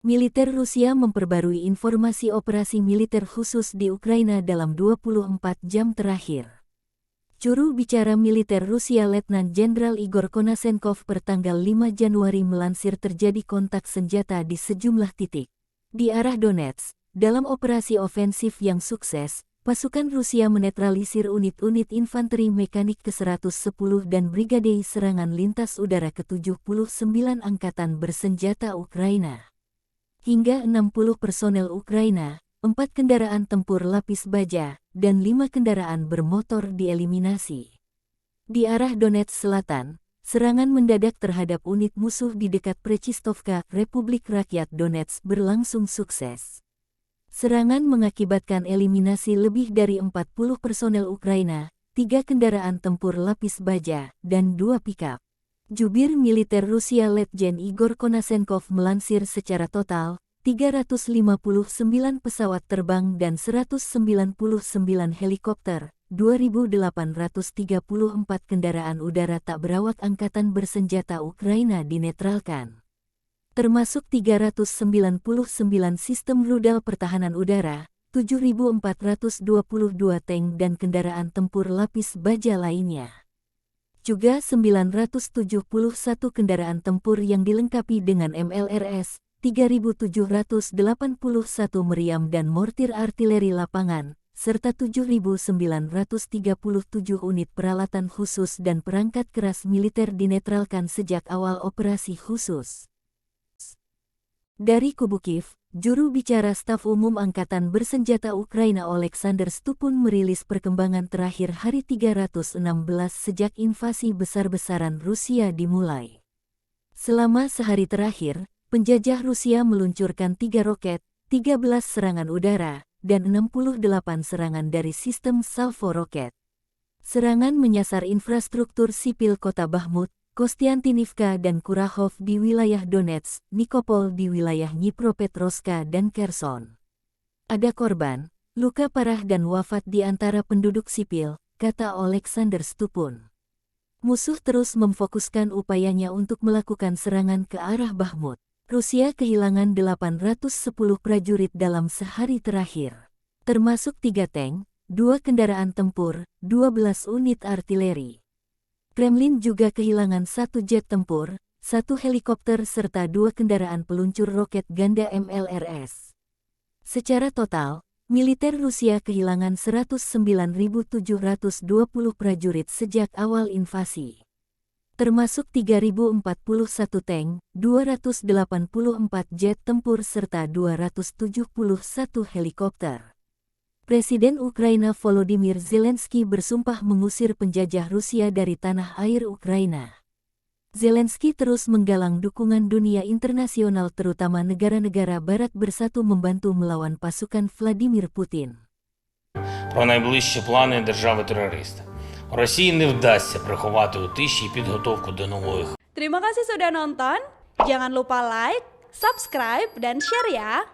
Militer Rusia memperbarui informasi operasi militer khusus di Ukraina dalam 24 jam terakhir. Juru bicara militer Rusia Letnan Jenderal Igor Konashenkov pertanggal 5 Januari melansir terjadi kontak senjata di sejumlah titik di arah Donetsk. Dalam operasi ofensif yang sukses, pasukan Rusia menetralisir unit-unit infanteri mekanik ke-110 dan brigade serangan lintas udara ke-79 Angkatan Bersenjata Ukraina. Hingga 60 personel Ukraina, 4 kendaraan tempur lapis baja, dan 5 kendaraan bermotor dieliminasi. Di arah Donetsk Selatan, serangan mendadak terhadap unit musuh di dekat Prechistovka, Republik Rakyat Donetsk berlangsung sukses. Serangan mengakibatkan eliminasi lebih dari 40 personel Ukraina, 3 kendaraan tempur lapis baja, dan 2 pickup. Jubir militer Rusia Letjen Igor Konashenkov melansir secara total, 359 pesawat terbang dan 199 helikopter, 2.834 kendaraan udara tak berawak Angkatan Bersenjata Ukraina dinetralkan. Termasuk 399 sistem rudal pertahanan udara, 7.422 tank dan kendaraan tempur lapis baja lainnya. Juga 971 kendaraan tempur yang dilengkapi dengan MLRS, 3.781 meriam dan mortir artileri lapangan, serta 7.937 unit peralatan khusus dan perangkat keras militer dinetralkan sejak awal operasi khusus. Dari kubu Kiev, juru bicara Staf Umum Angkatan Bersenjata Ukraina Oleksandr Stupun merilis perkembangan terakhir hari 316 sejak invasi besar-besaran Rusia dimulai. Selama sehari terakhir, penjajah Rusia meluncurkan 3 roket, 13 serangan udara, dan 68 serangan dari sistem salvo roket. Serangan menyasar infrastruktur sipil kota Bakhmut, Kostiantynivka dan Kurahov di wilayah Donetsk, Nikopol di wilayah Dnipropetrovska dan Kherson. Ada korban, luka parah dan wafat di antara penduduk sipil, kata Oleksandr Stupun. Musuh terus memfokuskan upayanya untuk melakukan serangan ke arah Bakhmut. Rusia kehilangan 810 prajurit dalam sehari terakhir, termasuk 3 tank, 2 kendaraan tempur, 12 unit artileri. Kremlin juga kehilangan 1 jet tempur, 1 helikopter serta 2 kendaraan peluncur roket ganda MLRS. Secara total, militer Rusia kehilangan 109.720 prajurit sejak awal invasi. Termasuk 3.041 tank, 284 jet tempur serta 271 helikopter. Presiden Ukraina Volodymyr Zelensky bersumpah mengusir penjajah Rusia dari tanah air Ukraina. Zelensky terus menggalang dukungan dunia internasional terutama negara-negara barat bersatu membantu melawan pasukan Vladimir Putin. Про найближчі плани держави-терориста. Росії не вдасться приховати у тиші підготовку до нової. Terima kasih sudah nonton. Jangan lupa like, subscribe, dan share ya.